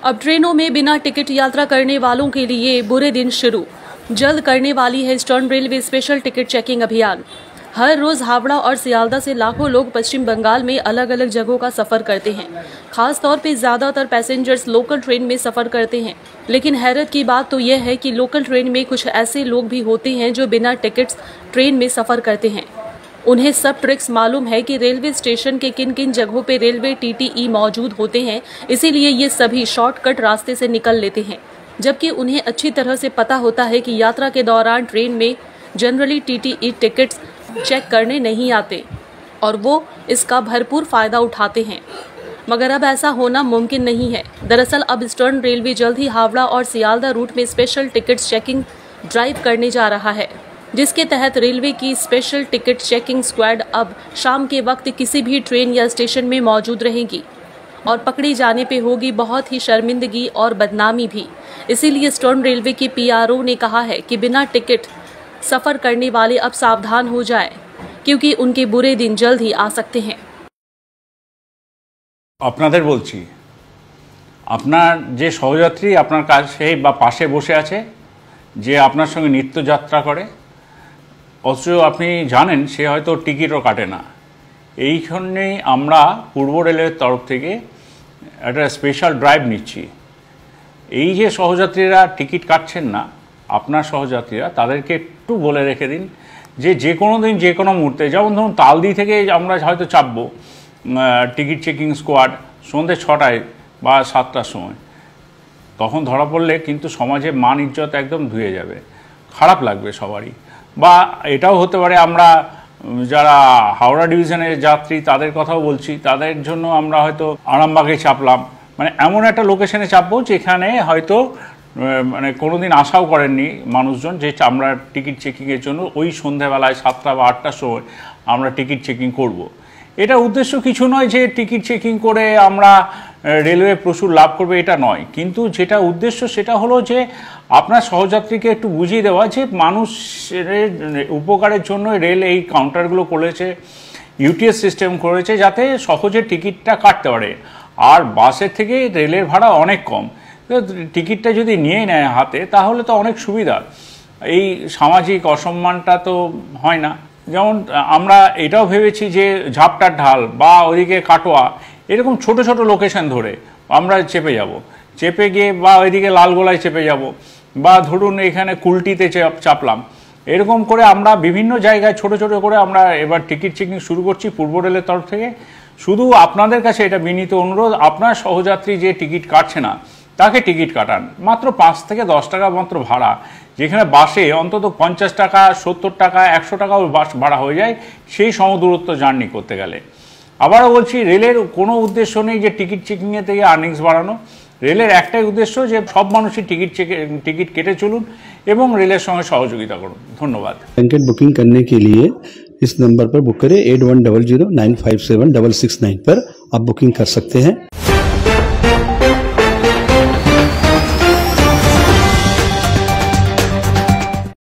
अब ट्रेनों में बिना टिकट यात्रा करने वालों के लिए बुरे दिन शुरू। जल्द करने वाली है eastern railway special ticket checking अभियान। हर रोज हावड़ा और सियालदा से लाखों लोग पश्चिम बंगाल में अलग अलग जगहों का सफर करते हैं। खास तौर पे ज्यादातर पैसेंजर्स लोकल ट्रेन में सफर करते हैं। लेकिन हैरत की बात तो यह है कि लोकल ट्रेन में कुछ ऐसे लोग भी होते हैं जो बिना टिकट्स ट्रेन में सफर करते हैं। उन्हें सब ट्रिक्स मालूम है कि रेलवे स्टेशन के किन किन जगहों पे रेलवे टीटीई मौजूद होते हैं, इसीलिए ये सभी शॉर्टकट रास्ते से निकल लेते हैं। जबकि उन्हें अच्छी तरह से पता होता है कि यात्रा के दौरान ट्रेन में जनरली टीटीई टिकट्स चेक करने नहीं आते और वो इसका भरपूर फायदा उठाते हैं। मगर अब ऐसा होना मुमकिन नहीं है। दरअसल अब ईस्टर्न रेलवे जल्द ही हावड़ा और सियालदा रूट में स्पेशल टिकट चेकिंग ड्राइव करने जा रहा है, जिसके तहत रेलवे की स्पेशल टिकट चेकिंग स्क्वाड अब शाम के वक्त किसी भी ट्रेन या स्टेशन में मौजूद रहेगी और पकड़ी जाने पे होगी बहुत ही शर्मिंदगी और बदनामी भी। इसीलिए ईस्टर्न रेलवे के पीआरओ ने कहा है कि बिना टिकट सफर करने वाले अब सावधान हो जाए, क्योंकि उनके बुरे दिन जल्द ही आ सकते हैं। আপনাদের বলছি, আপনার যে সহযাত্রী আপনার কাছে বা পাশে বসে আছে, যে আপনার সঙ্গে নিত্য যাত্রা করে, অথচ আপনি জানেন সে হয়তো টিকিটও কাটে না, এইখানেই আমরা পূর্ব রেলের তরফ থেকে একটা স্পেশাল ড্রাইভ নিচ্ছি। এই যে সহযাত্রীরা টিকিট কাটছেন না, আপনার সহযাত্রীরা, তাদেরকে একটু বলে রেখে দিন যে কোনো দিন যে কোনো মুহূর্তে, যেমন ধরুন তালদি থেকে আমরা হয়তো চাপবো টিকিট চেকিং স্কোয়াড সন্ধ্যে 6টায় বা 7টার সময়, তখন ধরা পড়লে কিন্তু সমাজে মান ইজ্জত একদম ধুয়ে যাবে, খারাপ লাগবে সবারই। বা এটাও হতে পারে আমরা যারা হাওড়া ডিভিশনের যাত্রী তাদের কথাও বলছি, তাদের জন্য আমরা হয়তো আরামবাগে চাপলাম, মানে এমন একটা লোকেশনে চাপবো যেখানে হয়তো মানে কোনোদিন আশাও করেননি মানুষজন যে আমরা টিকিট চেকিংয়ের জন্য ওই সন্ধ্যাবেলায় 7টা বা 8টার সময় আমরা টিকিট চেকিং করব। এটা উদ্দেশ্য কিছু নয় যে টিকিট চেকিং করে আমরা রেলওয়ে প্রচুর লাভ করবে, এটা নয়। কিন্তু যেটা উদ্দেশ্য সেটা হলো যে আপনার সহযাত্রীকে একটু বুঝিয়ে দেওয়া যে মানুষের উপকারের জন্য রেল এই কাউন্টারগুলো করেছে, ইউটিএস সিস্টেম করেছে যাতে সহজে টিকিটটা কাটতে পারে। আর বাসের থেকে রেলের ভাড়া অনেক কম, টিকিটটা যদি নিয়ে নেয় হাতে তাহলে তো অনেক সুবিধা, এই সামাজিক অসম্মানটা তো হয় না। যেমন আমরা এটাও ভেবেছি যে ঝাপটার ঢাল বা ওইদিকে কাটোয়া, এরকম ছোট ছোট লোকেশন ধরে আমরা চেপে যাব, চেপে গিয়ে বা ওইদিকে লালগোলায় চেপে যাব, বা ধরুন এখানে কুলটিতে চাপলাম, এরকম করে আমরা বিভিন্ন জায়গায় ছোট ছোট করে আমরা এবার টিকিট চেকিং শুরু করছি পূর্ব রেলের তরফ থেকে। শুধু আপনাদের কাছে এটা বিনীত অনুরোধ, আপনার সহযাত্রী যে টিকিট কাটছে না তাকে টিকিট কাটান, মাত্র 5 থেকে 10 টাকা মাত্র ভাড়া, যেখানে বাসে অন্তত 50 টাকা 70 টাকা 100 টাকাও বাস ভাড়া হয়ে যায় সেই সমদূরত্ব জার্নি করতে গেলে। আবারও বলছি, রেলের কোনো উদ্দেশ্য নেই যে টিকিট চেকিংয়ে থেকে আর্নিংস বাড়ানো। রেলের একটাই উদ্দেশ্য যে সব মানুষই টিকিট কেটে চলুন এবং রেলের সঙ্গে সহযোগিতা করুন। ধন্যবাদ। टिकट बुकिंग करने के लिए इस नंबर पर बुक करें 8100957669 पर आप बुकिंग कर सकते हैं।